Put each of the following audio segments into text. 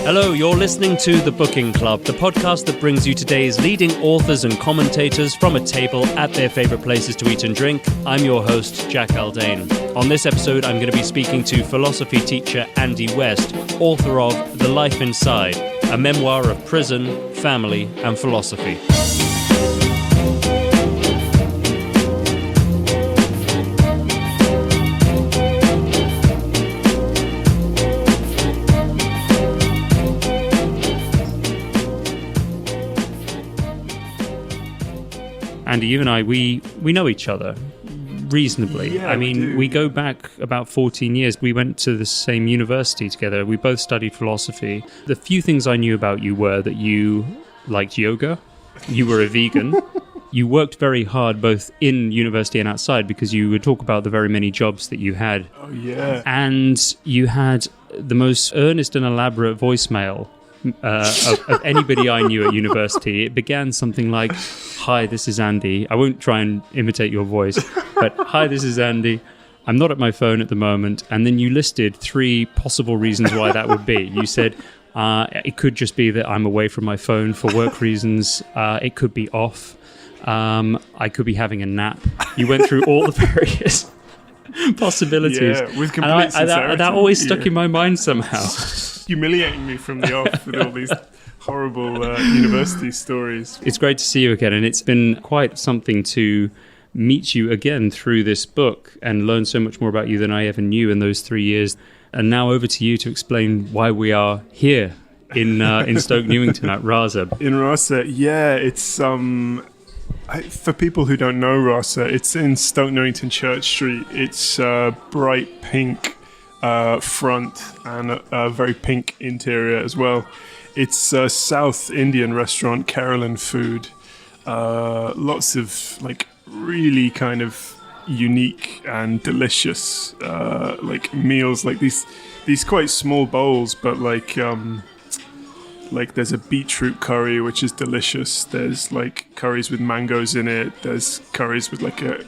Hello, you're listening to The Booking Club, the podcast that brings you today's leading authors and commentators from a table at their favourite places to eat and drink. I'm your host, Jack Aldane. On this episode, I'm going to be speaking to philosophy teacher Andy West, author of The Life Inside, a memoir of prison, family and philosophy. Andy, you and I, we know each other reasonably. Yeah, I mean, we go back about 14 years. We went to the same university together. We both studied philosophy. The few things I knew about you were that you liked yoga, you were a vegan, you worked very hard both in university and outside because you would talk about the very many jobs that you had. Oh, yeah. And you had the most earnest and elaborate voicemail of anybody I knew at university. It began something like, "Hi, this is Andy." I won't try and imitate your voice, but "Hi, this is Andy. I'm not at my phone at the moment." And then you listed 3 possible reasons why that would be. You said, it could just be that I'm away from my phone for work reasons. It could be off. I could be having a nap. You went through all the various possibilities. Yeah, with complete sincerity. That always stuck in my mind somehow. Humiliating me from the off with all these horrible university stories. It's great to see you again, and it's been quite something to meet you again through this book and learn so much more about you than I ever knew in those 3 years. And now over to you to explain why we are here in Stoke Newington at Rasa. In Rasa, yeah, it's for people who don't know Rasa, it's in Stoke Newington Church Street. It's bright pink front and a very pink interior as well. It's a South Indian restaurant, Kerala food. Lots of like really kind of unique and delicious like meals, like these quite small bowls, but like there's a beetroot curry which is delicious. There's like curries with mangoes in it. There's curries with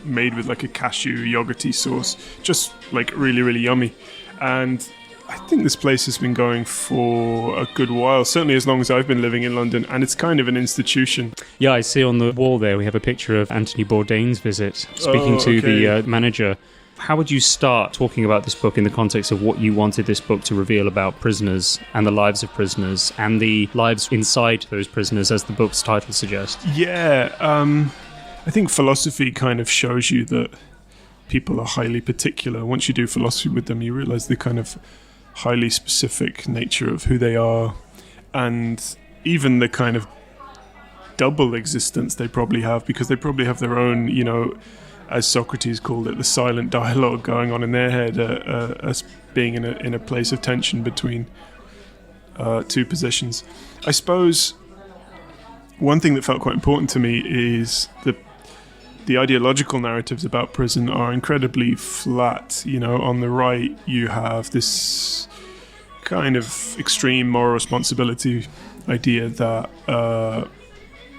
made with a cashew yogurty sauce. Just like really, really yummy. And I think this place has been going for a good while, certainly as long as I've been living in London, and it's kind of an institution. Yeah, I see on the wall there we have a picture of Anthony Bourdain's visit, speaking to the manager. How would you start talking about this book in the context of what you wanted this book to reveal about prisoners and the lives of prisoners and the lives inside those prisoners, as the book's title suggests? Yeah, I think philosophy kind of shows you that people are highly particular. Once you do philosophy with them, you realize the kind of highly specific nature of who they are, and even the kind of double existence they probably have, because they probably have their own, as Socrates called it, the silent dialogue going on in their head, as being in a place of tension between 2 positions. I suppose one thing that felt quite important to me is the ideological narratives about prison are incredibly flat. On the right you have this kind of extreme moral responsibility idea that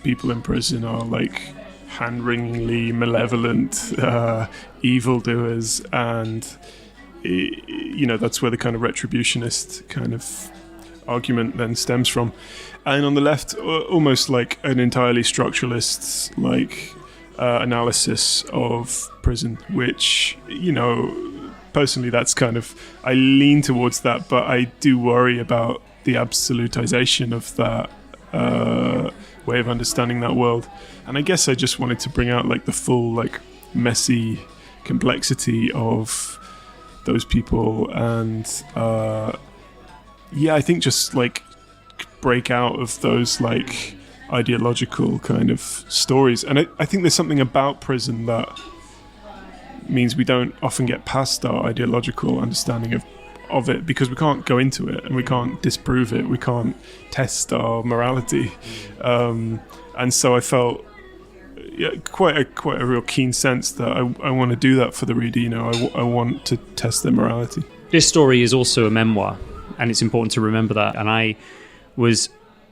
people in prison are like hand-wringingly malevolent evildoers, and that's where the kind of retributionist kind of argument then stems from. And on the left, almost like an entirely structuralist analysis of prison, which personally that's kind of, I lean towards that, but I do worry about the absolutization of that way of understanding that world. And I guess I just wanted to bring out the full messy complexity of those people, and I think just break out of those ideological kind of stories. And I think there's something about prison that means we don't often get past our ideological understanding of it, because we can't go into it and we can't disprove it, we can't test our morality, and so I felt quite a real keen sense that I want to do that for the reader. I want to test their morality. This story is also a memoir, and it's important to remember that, and I was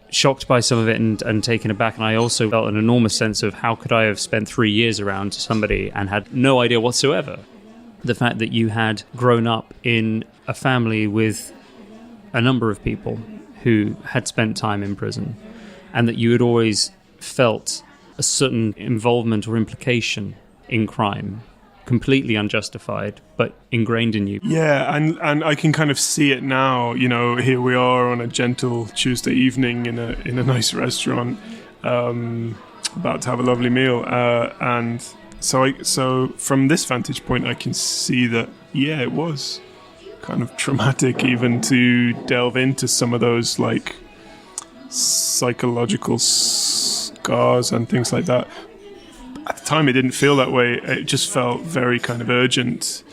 shocked by some of it and taken aback, and I also felt an enormous sense of how could I have spent 3 years around somebody and had no idea whatsoever. The fact that you had grown up in a family with a number of people who had spent time in prison, and that you had always felt a certain involvement or implication in crime, completely unjustified, but ingrained in you. Yeah, and I can kind of see it now. You know, here we are on a gentle Tuesday evening in a nice restaurant, about to have a lovely meal, and so from this vantage point, I can see that it was kind of traumatic even to delve into some of those like psychological scars and things like that. At the time, it didn't feel that way. It just felt very kind of urgent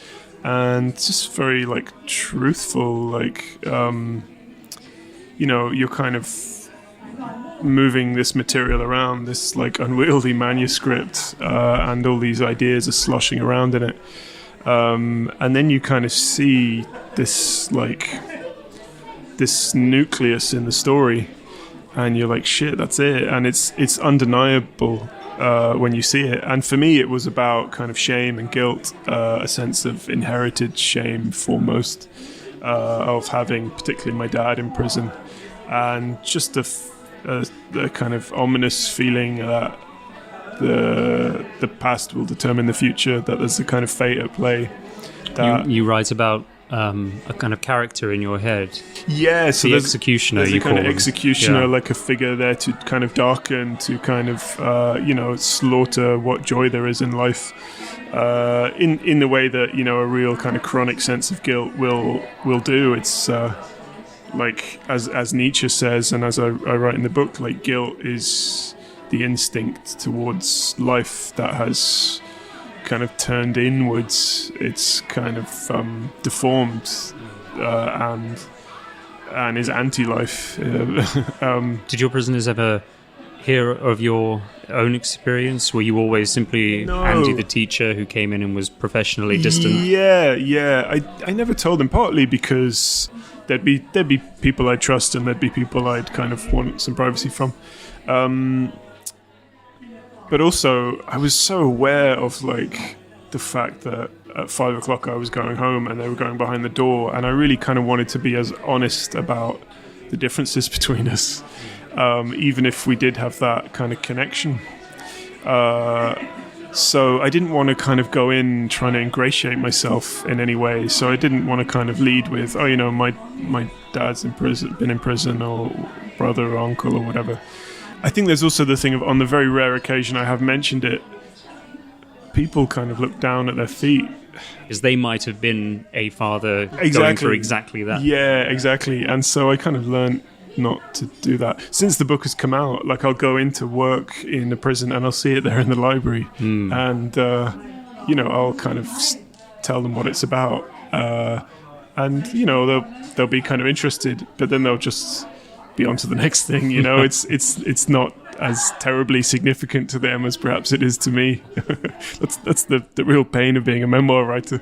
and just very like truthful. Like, you're kind of moving this material around, this like unwieldy manuscript, and all these ideas are sloshing around in it. And then you kind of see this nucleus in the story, and you're like, shit, that's it. And it's undeniable when you see it. And for me, it was about kind of shame and guilt, a sense of inherited shame foremost, of having particularly my dad in prison, and just a kind of ominous feeling that the past will determine the future, that there's a kind of fate at play. You write about a kind of character in your head. Yeah, so the executioner. There's a kind of executioner, yeah. like a figure there to kind of darken, to kind of slaughter what joy there is in life, in the way that a real kind of chronic sense of guilt will do. It's like as Nietzsche says, and as I write in the book, like guilt is the instinct towards life that has kind of turned inwards. It's kind of deformed and is anti-life. Did your prisoners ever hear of your own experience? Were you always simply Andy the teacher who came in and was professionally distant? Yeah. I never told them, partly because there'd be people I'd trust and there'd be people I'd kind of want some privacy from. But also, I was so aware of like the fact that at 5 o'clock I was going home and they were going behind the door, and I really kind of wanted to be as honest about the differences between us, even if we did have that kind of connection. So I didn't want to kind of go in trying to ingratiate myself in any way. So I didn't want to kind of lead with, my dad's been in prison, or brother or uncle or whatever. I think there's also the thing of, on the very rare occasion I have mentioned it, people kind of look down at their feet. Because they might have been a father going through exactly that. Yeah, exactly. And so I kind of learned not to do that. Since the book has come out, like I'll go into work in the prison and I'll see it there in the library. And, I'll kind of tell them what it's about. And, they'll be kind of interested, but then they'll just be on to the next thing. It's not as terribly significant to them as perhaps it is to me. That's the real pain of being a memoir writer.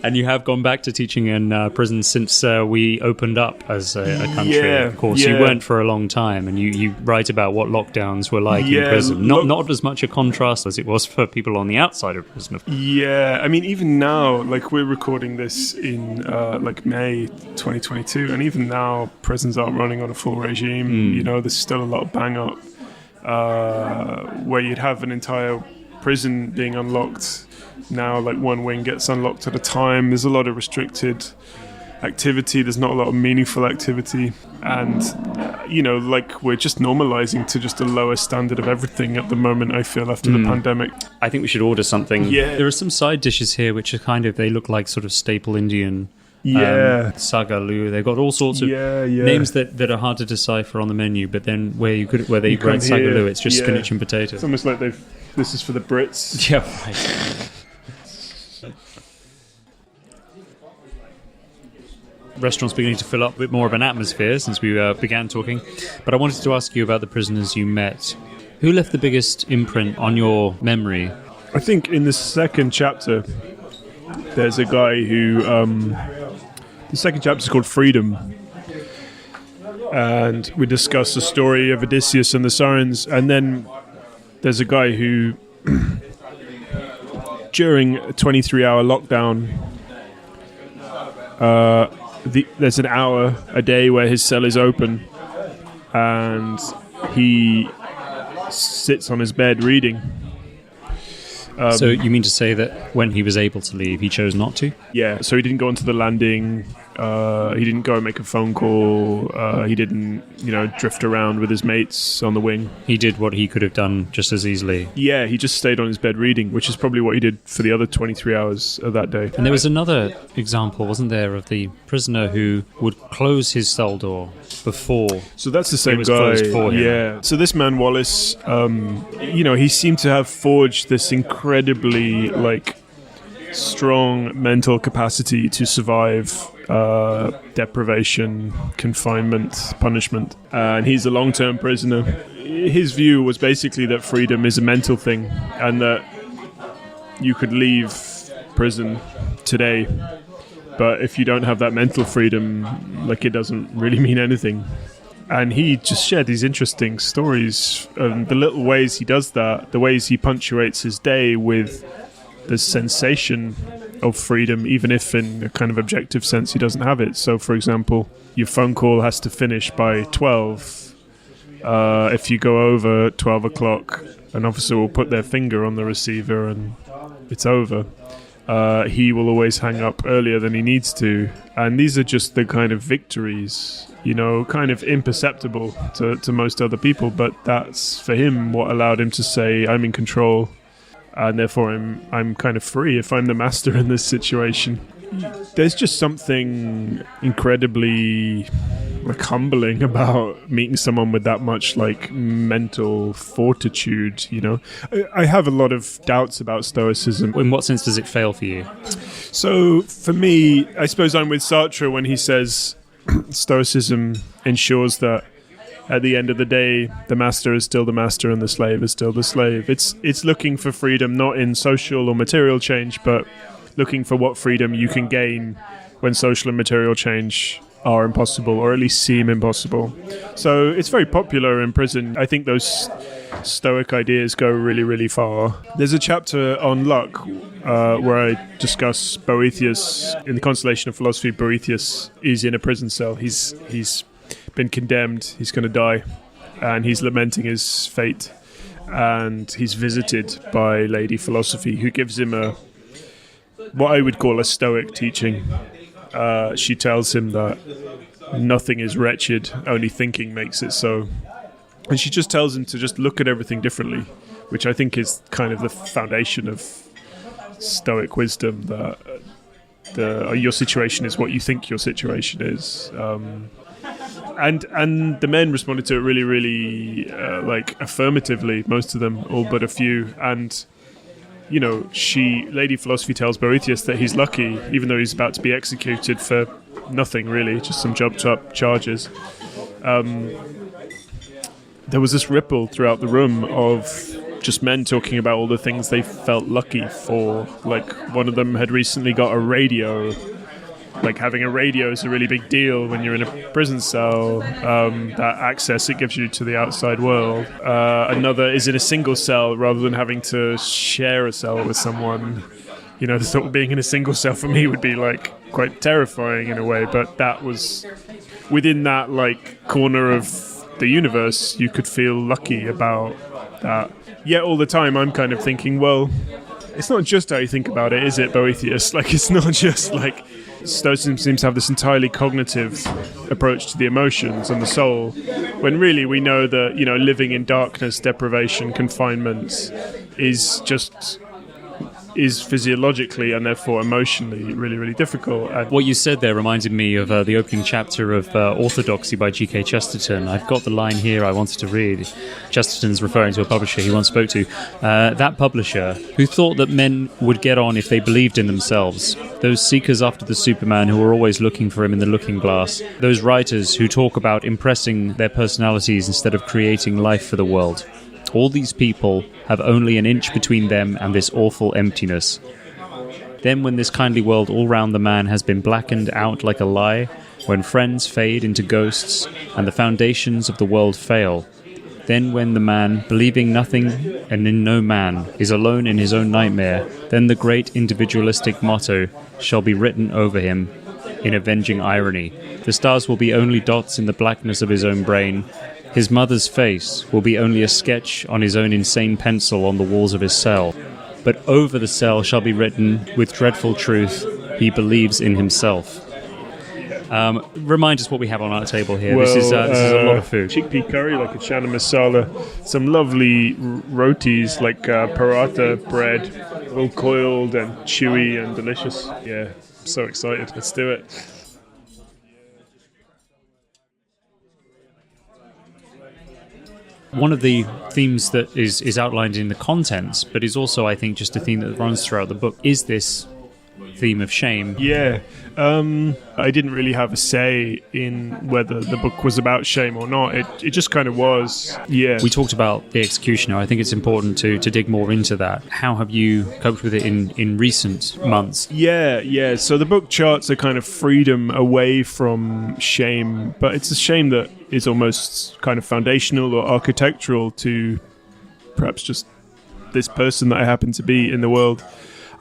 And you have gone back to teaching in prison since we opened up as a country. Of course, you weren't for a long time, and you write about what lockdowns were like in prison. Not as much a contrast as it was for people on the outside of prison. Yeah, I mean, even now, like we're recording this in May 2022, and even now prisons aren't running on a full regime. There's still a lot of bang up. Where you'd have an entire prison being unlocked. Now, like one wing gets unlocked at a time. There's a lot of restricted activity. There's not a lot of meaningful activity. And, we're just normalizing to just a lower standard of everything at the moment, I feel, after the pandemic. I think we should order something. Yeah. There are some side dishes here which are they look like sort of staple Indian. Sagaloo. They've got all sorts of names that are hard to decipher on the menu, but then where you write Sagaloo, it's just spinach and potato. It's almost like this is for the Brits. Yeah, right. Restaurants beginning to fill up a bit more of an atmosphere since we began talking, but I wanted to ask you about the prisoners you met. Who left the biggest imprint on your memory? I think in the second chapter, there's a guy who... the second chapter is called Freedom, and we discuss the story of Odysseus and the Sirens. And then there's a guy who, during a 23-hour lockdown, there's an hour a day where his cell is open, and he sits on his bed reading. So you mean to say that when he was able to leave, he chose not to? Yeah, so he didn't go onto the landing. He didn't go and make a phone call. He didn't, drift around with his mates on the wing. He did what he could have done just as easily. Yeah, he just stayed on his bed reading, which is probably what he did for the other 23 hours of that day. And there was another example, wasn't there, of the prisoner who would close his cell door before. So that's the same it was guy. Closed for him. Yeah. So this man Wallace, he seemed to have forged this incredibly strong mental capacity to survive deprivation, confinement, punishment. And he's a long-term prisoner. His view was basically that freedom is a mental thing, and that you could leave prison today, but if you don't have that mental freedom, it doesn't really mean anything. And he just shared these interesting stories, and the little ways he does that, the ways he punctuates his day with the sensation of freedom, even if in a kind of objective sense he doesn't have it. So, for example, your phone call has to finish by 12. If you go over 12 o'clock, an officer will put their finger on the receiver and it's over. He will always hang up earlier than he needs to. And these are just the kind of victories, kind of imperceptible to most other people. But that's, for him, what allowed him to say, I'm in control. And therefore, I'm kind of free if I'm the master in this situation. There's just something incredibly humbling about meeting someone with that much mental fortitude. I have a lot of doubts about Stoicism. In what sense does it fail for you? So for me, I suppose I'm with Sartre when he says Stoicism ensures that at the end of the day, the master is still the master and the slave is still the slave. It's looking for freedom not in social or material change, but looking for what freedom you can gain when social and material change are impossible, or at least seem impossible. So it's very popular in prison. I think those Stoic ideas go really, really far. There's a chapter on luck where I discuss Boethius. In the Constellation of Philosophy, Boethius is in a prison cell. He's been condemned, he's going to die, and he's lamenting his fate, and he's visited by Lady Philosophy, who gives him what I would call a Stoic teaching. She tells him that nothing is wretched, only thinking makes it so, and she just tells him to just look at everything differently, which I think is kind of the foundation of Stoic wisdom, that your situation is what you think your situation is. And the men responded to it really, really affirmatively, most of them, all but a few. And, Lady Philosophy tells Boethius that he's lucky, even though he's about to be executed for nothing really, just some jumped up charges. There was this ripple throughout the room of just men talking about all the things they felt lucky for. One of them had recently got a radio. Having a radio is a really big deal when you're in a prison cell, that access it gives you to the outside world. Another is in a single cell rather than having to share a cell with someone. The thought of being in a single cell for me would be quite terrifying in a way, but that was within that corner of the universe, you could feel lucky about that. Yet all the time I'm kind of thinking, well, it's not just how you think about it, is it, Boethius? It's not just Stoicism seems to have this entirely cognitive approach to the emotions and the soul, when really we know that, living in darkness, deprivation, confinement is physiologically and therefore emotionally really, really difficult. And what you said there reminded me of the opening chapter of Orthodoxy by G.K. Chesterton. I've got the line here I wanted to read. Chesterton's referring to a publisher he once spoke to. That publisher, who thought that men would get on if they believed in themselves. Those seekers after the Superman who are always looking for him in the looking glass. Those writers who talk about impressing their personalities instead of creating life for the world. All these people have only an inch between them and this awful emptiness. Then when this kindly world all round the man has been blackened out like a lie, when friends fade into ghosts and the foundations of the world fail, then when the man, believing nothing and in no man, is alone in his own nightmare, then the great individualistic motto shall be written over him in avenging irony. The stars will be only dots in the blackness of his own brain. His mother's face will be only a sketch on his own insane pencil on the walls of his cell. But over the cell shall be written, with dreadful truth, he believes in himself. Remind us what we have on our table here. Well, this is a lot of food. Chickpea curry, like a chana masala. Some lovely rotis, like paratha bread, all coiled and chewy and delicious. Yeah, so excited. Let's do it. One of the themes that is outlined in the contents, but is also, I think, just a theme that runs throughout the book, is this theme of shame. Yeah. I didn't really have a say in whether the book was about shame or not. It just kind of was. Yeah. We talked about The Executioner. I think it's important to dig more into that. How have you coped with it in recent months? Yeah. So the book charts a kind of freedom away from shame, but it's a shame that is almost kind of foundational or architectural to perhaps just this person that I happen to be in the world.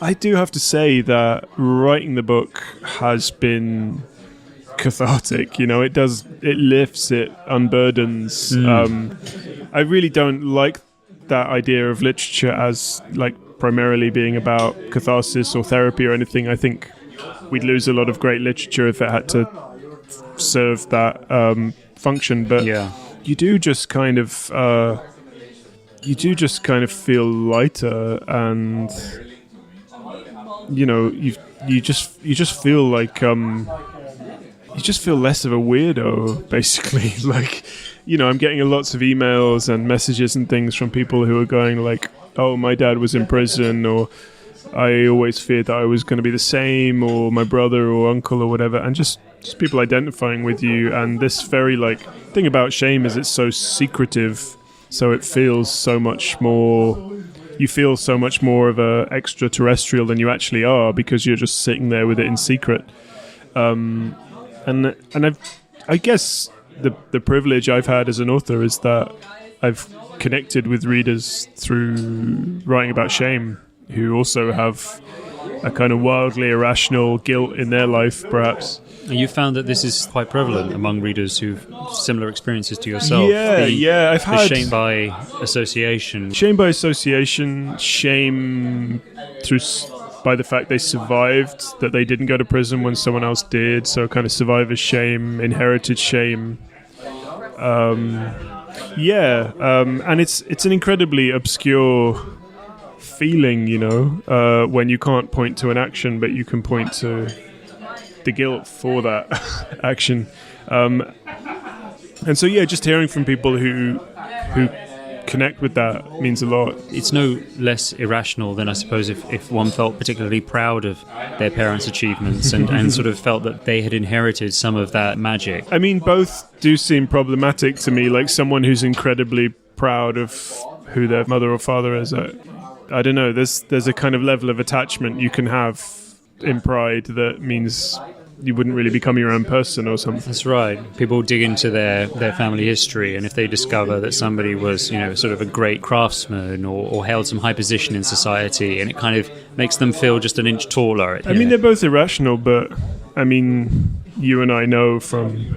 I do have to say that writing the book has been cathartic. You know, it lifts, it unburdens. I really don't like that idea of literature as like primarily being about catharsis or therapy or anything. I think we'd lose a lot of great literature if it had to serve that function. But you do just kind of feel lighter, and you know, you just feel like you just feel less of a weirdo, basically. Like, you know, I'm getting lots of emails and messages and things from people who are going like, "Oh, my dad was in prison," or "I always feared that I was going to be the same," or "my brother or uncle," or whatever, and just people identifying with you. And this very like thing about shame is it's so secretive, so it feels so much more. You feel so much more of a extraterrestrial than you actually are because you're just sitting there with it in secret. And I guess the privilege I've had as an author is that I've connected with readers through writing about shame, who also have a kind of wildly irrational guilt in their life, perhaps. And you found that this is quite prevalent among readers who've similar experiences to yourself. Yeah. I've had shame by association. Shame by association, shame by the fact they survived, that they didn't go to prison when someone else did. So kind of survivor's shame, inherited shame. And it's an incredibly obscure feeling, you know, when you can't point to an action, but you can point to the guilt for that action. And so, just hearing from people who connect with that means a lot. It's no less irrational than, I suppose, if one felt particularly proud of their parents' achievements and sort of felt that they had inherited some of that magic. I mean, both do seem problematic to me, like someone who's incredibly proud of who their mother or father is. I don't know, there's a kind of level of attachment you can have in pride that means you wouldn't really become your own person or something. That's right. People dig into their family history, and if they discover that somebody was, you know, sort of a great craftsman or held some high position in society, and it kind of makes them feel just an inch taller. I mean, they're both irrational, but I mean, you and I know from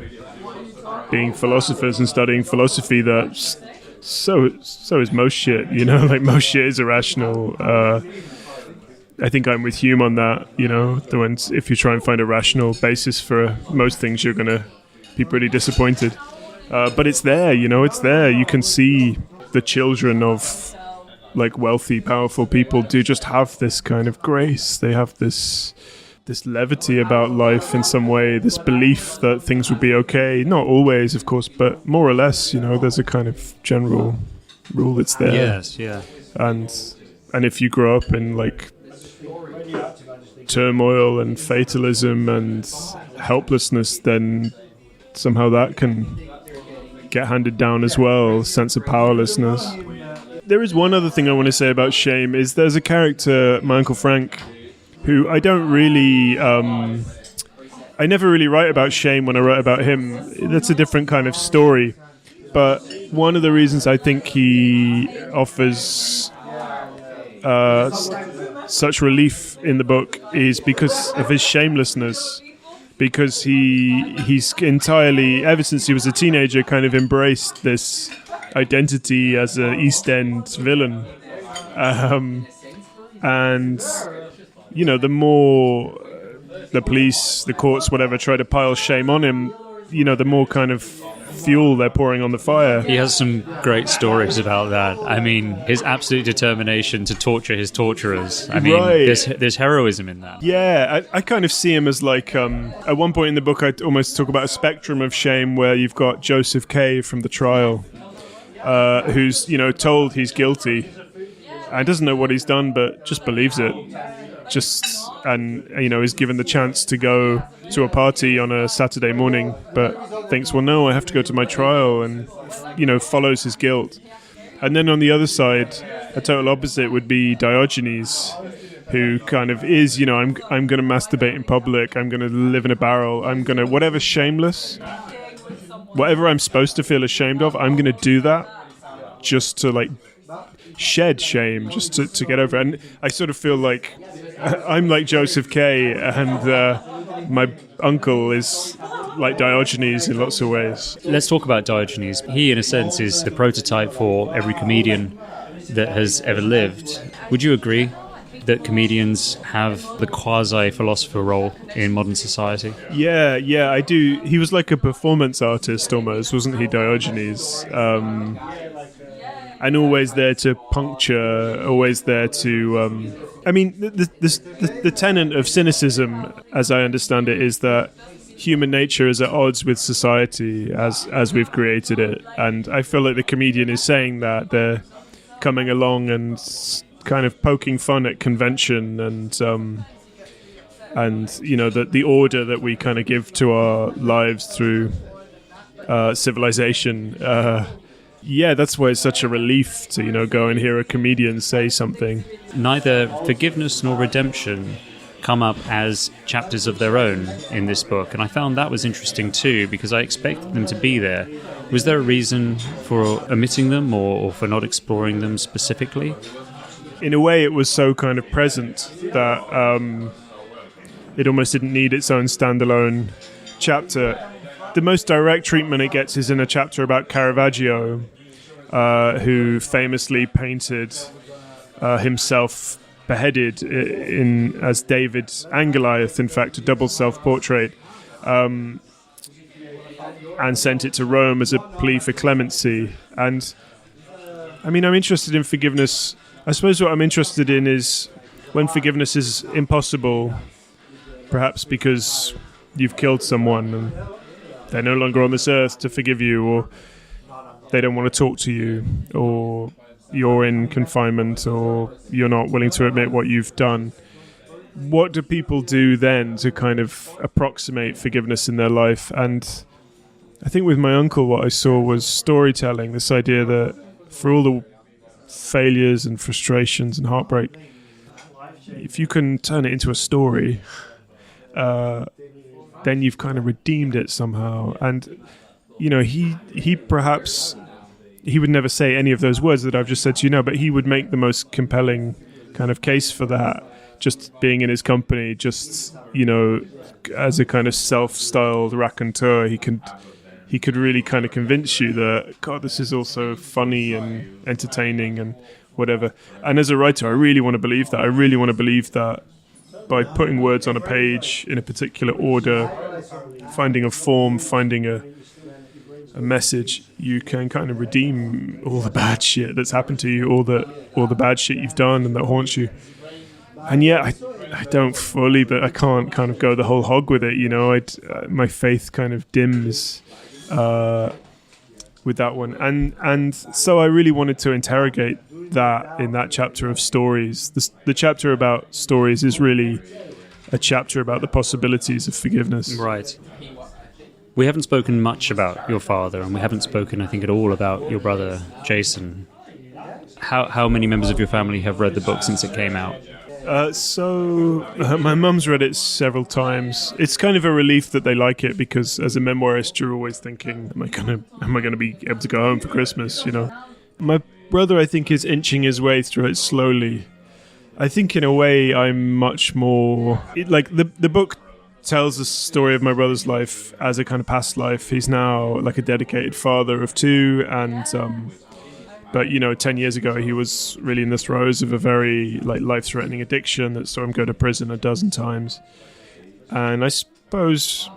being philosophers and studying philosophy that so is most shit, you know, like most shit is irrational. I think I'm with Hume on that, you know, if you try and find a rational basis for most things, you're going to be pretty disappointed. But it's there, you know, it's there. You can see the children of like wealthy, powerful people do just have this kind of grace. They have this levity about life in some way, this belief that things will be okay. Not always, of course, but more or less, you know, there's a kind of general rule that's there. Yes, yeah. And if you grow up in like turmoil and fatalism and helplessness, then somehow that can get handed down as well, sense of powerlessness. There is one other thing I want to say about shame, is there's a character, my Uncle Frank, who I don't really I never really write about shame when I write about him. That's a different kind of story, but one of the reasons I think he offers such relief in the book is because of his shamelessness. because he's entirely, ever since he was a teenager, kind of embraced this identity as an East End villain. And, you know, the more the police, the courts, whatever, try to pile shame on him, you know, the more kind of fuel they're pouring on the fire. He has some great stories about that. I mean, his absolute determination to torture his torturers. I mean, there's heroism in that. Yeah, I kind of see him as like, at one point in the book, I almost talk about a spectrum of shame where you've got Joseph K. from the trial, who's, you know, told he's guilty and doesn't know what he's done, but just believes it. And you know, is given the chance to go to a party on a Saturday morning, but thinks, well, no, I have to go to my trial, and, you know, follows his guilt. And then on the other side, a total opposite would be Diogenes, who kind of is, you know, I'm going to masturbate in public, I'm going to live in a barrel, I'm going to, whatever shameless, whatever I'm supposed to feel ashamed of, I'm going to do that just to, like, shed shame, just to get over it. And I sort of feel like I'm like Joseph K. and my uncle is like Diogenes in lots of ways. Let's talk about Diogenes. He, in a sense, is the prototype for every comedian that has ever lived. Would you agree that comedians have the quasi-philosopher role in modern society? Yeah, I do. He was like a performance artist almost, wasn't he, Diogenes? And always there to puncture, always there to... I mean, the tenet of cynicism, as I understand it, is that human nature is at odds with society as we've created it. And I feel like the comedian is saying that. They're coming along and kind of poking fun at convention and you know, the order that we kind of give to our lives through civilization. Yeah, that's why it's such a relief to, you know, go and hear a comedian say something. Neither forgiveness nor redemption come up as chapters of their own in this book, and I found that was interesting too, because I expected them to be there. Was there a reason for omitting them or for not exploring them specifically? In a way, it was so kind of present that it almost didn't need its own standalone chapter. The most direct treatment it gets is in a chapter about Caravaggio, who famously painted himself beheaded as David and Goliath, in fact, a double self-portrait, and sent it to Rome as a plea for clemency. And, I mean, I'm interested in forgiveness. I suppose what I'm interested in is when forgiveness is impossible, perhaps because you've killed someone and they're no longer on this earth to forgive you, or they don't want to talk to you, or you're in confinement, or you're not willing to admit what you've done. What do people do then to kind of approximate forgiveness in their life? And I think with my uncle, what I saw was storytelling, this idea that for all the failures and frustrations and heartbreak, if you can turn it into a story, then you've kind of redeemed it somehow. And, you know, he perhaps, he would never say any of those words that I've just said to you now, but he would make the most compelling kind of case for that, just being in his company, just, you know, as a kind of self-styled raconteur, he could really kind of convince you that, God, this is also funny and entertaining and whatever. And as a writer, I really want to believe that. I really want to believe that by putting words on a page in a particular order, finding a form, finding a message, you can kind of redeem all the bad shit that's happened to you, all the bad shit you've done and that haunts you. And yet, I don't fully, but I can't kind of go the whole hog with it, you know. My faith kind of dims with that one. And so I really wanted to interrogate that in that chapter of stories. The chapter about stories is really a chapter about the possibilities of forgiveness. Right. We haven't spoken much about your father, and we haven't spoken, I think, at all about your brother, Jason. How many members of your family have read the book since it came out? My mum's read it several times. It's kind of a relief that they like it, because as a memoirist, you're always thinking, am I gonna be able to go home for Christmas? You know, my brother, I think, is inching his way through it slowly. I think in a way I'm much more like the book tells the story of my brother's life as a kind of past life. He's now like a dedicated father of two, and but 10 years ago he was really in the throes of a very like life-threatening addiction that saw him go to prison a dozen times. And I suppose,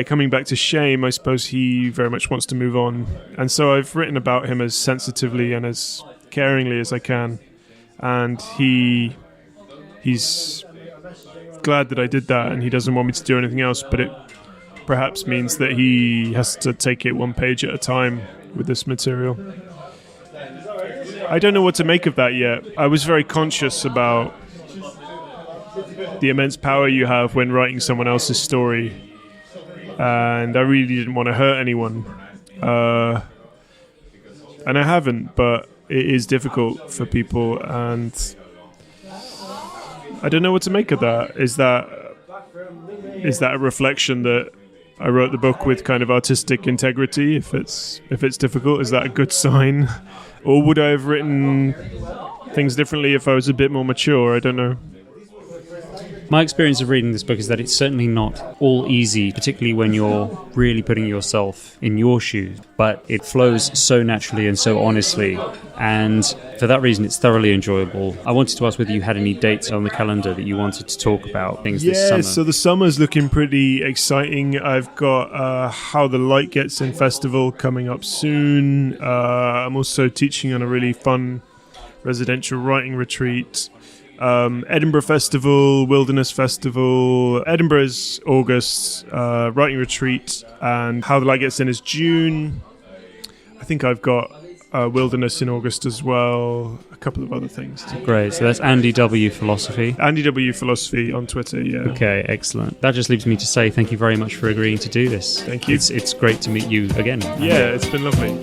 coming back to shame, I suppose he very much wants to move on, and so I've written about him as sensitively and as caringly as I can, and he's glad that I did that, and he doesn't want me to do anything else, but it perhaps means that he has to take it one page at a time with this material. I don't know what to make of that yet. I was very conscious about the immense power you have when writing someone else's story, and I really didn't want to hurt anyone, and I haven't, but it is difficult for people, and I don't know what to make of that. Is that a reflection that I wrote the book with kind of artistic integrity? If it's difficult, is that a good sign? Or would I have written things differently if I was a bit more mature? I don't know. My experience of reading this book is that it's certainly not all easy, particularly when you're really putting yourself in your shoes, but it flows so naturally and so honestly, and for that reason it's thoroughly enjoyable. I wanted to ask whether you had any dates on the calendar that you wanted to talk about things this summer. Yeah, so the summer's looking pretty exciting. I've got How the Light Gets In Festival coming up soon. I'm also teaching on a really fun residential writing retreat. Edinburgh Festival, Wilderness Festival. Edinburgh's August, writing retreat, and How the Light Gets In is June. I think I've got Wilderness in August as well, a couple of other things. Great, so that's Andy W. Philosophy. Andy W. Philosophy on Twitter, yeah. Okay, excellent. That just leaves me to say thank you very much for agreeing to do this. Thank you. It's great to meet you again. Yeah, it's been lovely.